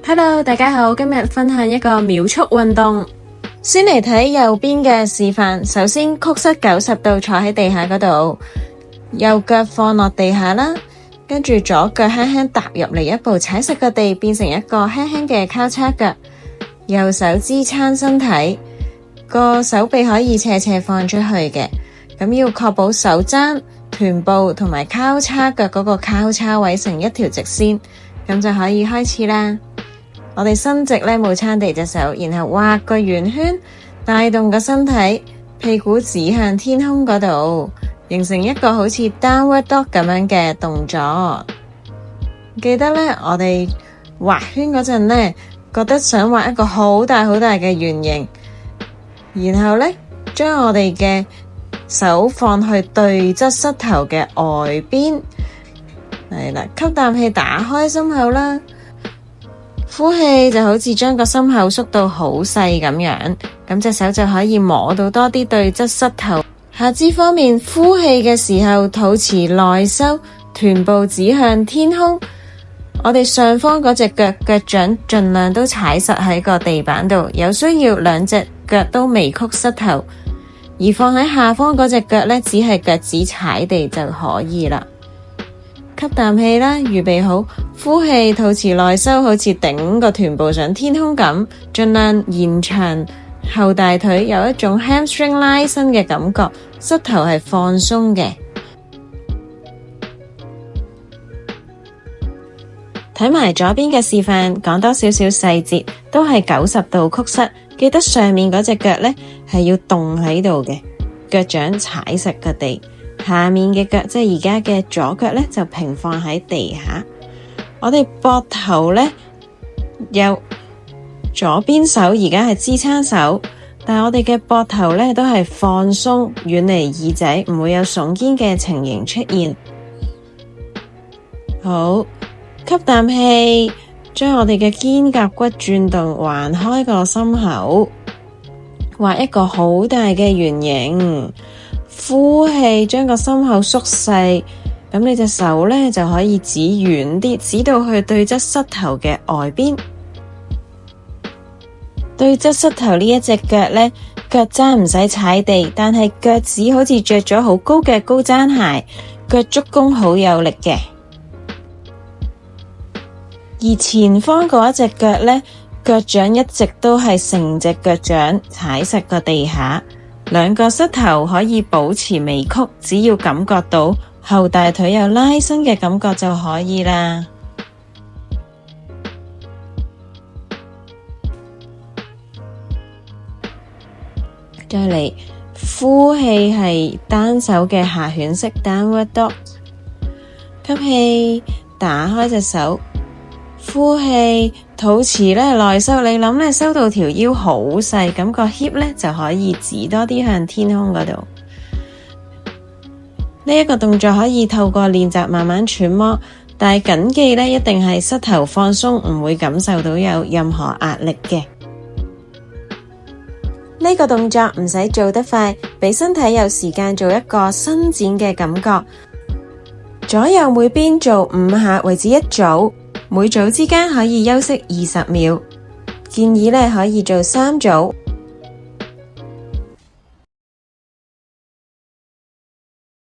Hello， 大家好，今日分享一個秒速運動。先嚟睇右邊嘅示範，首先曲膝90度坐喺地下嗰度，右腳放落地下啦，跟住左腳輕輕踏入嚟一步，踩實個地，變成一個輕輕嘅交叉腳，右手支撐身體，個手臂可以斜斜放出去嘅，咁要確保手踭、臀部同埋交叉腳嗰個交叉位成一條直線，咁就可以開始啦。我哋伸直呢冇撐地隻手，然後畫個圓圈，帶動個身體，屁股指向天空嗰度，形成一個好似 downward dog 咁樣嘅動作。記得呢，我哋畫圈嗰陣呢，覺得想畫一個好大好大嘅圓形，然後呢，將我哋嘅手放去對側膝頭嘅外邊，係啦，吸啖氣，打開心口啦。呼氣就好似將個心口縮到好細咁樣，咁隻手就可以摸到多啲對側膝頭。下肢方面，呼氣嘅時候肚臍內收，臀部指向天空。我哋上方嗰隻腳腳掌盡量都踩實喺個地板度，有需要兩隻腳都微曲膝頭，而放喺下方嗰隻腳呢，只係腳趾踩地就可以啦。吸啖氣啦，預備好，呼氣，肚臍內收，好似頂個臀部上天空咁，盡量延長後大腿，有一種 hamstring 拉伸嘅感覺，膝頭係放鬆嘅。睇埋左邊嘅示範，講多少少細節，都係90度曲膝，記得上面嗰隻腳呢係要動喺度嘅，腳掌踩實個地。下面嘅腳即係而家嘅左腳呢，就平放喺地下。我哋膊頭呢，有左邊手而家係支撐手，但係我哋嘅膊頭呢，都係放鬆，遠離耳仔，唔會有聳肩嘅情形出現。好，吸啖氣，將我哋嘅肩胛骨轉動，橫開個心口，畫一個好大嘅圓形。呼氣，將個心口縮細，咁你隻手呢就可以指遠啲，指到去對側膝頭嘅外邊。對側膝頭呢一隻腳呢，腳踭唔使踩地，但係腳趾好似着咗好高嘅高踭鞋，腳足弓好有力嘅。而前方嗰一隻腳呢，腳掌一直都係成隻腳掌踩實個地下。兩個膝頭可以保持微曲，只要感覺到後大腿有拉伸嘅感覺就可以啦。再嚟，呼氣係單手嘅下犬式 downward dog， 吸氣打開隻手，呼氣，肚臍內收，你諗呢收到條腰好細，咁個 hip 呢就可以指多啲向天空嗰度。呢一個動作可以透過練習慢慢揣摩，但係謹記呢一定係膝頭放鬆，唔會感受到有任何壓力嘅。呢個動作唔使做得快，俾身體有時間做一個伸展嘅感覺。左右每邊做5下為止一組。每組之間可以休息20秒，建議可以做3組，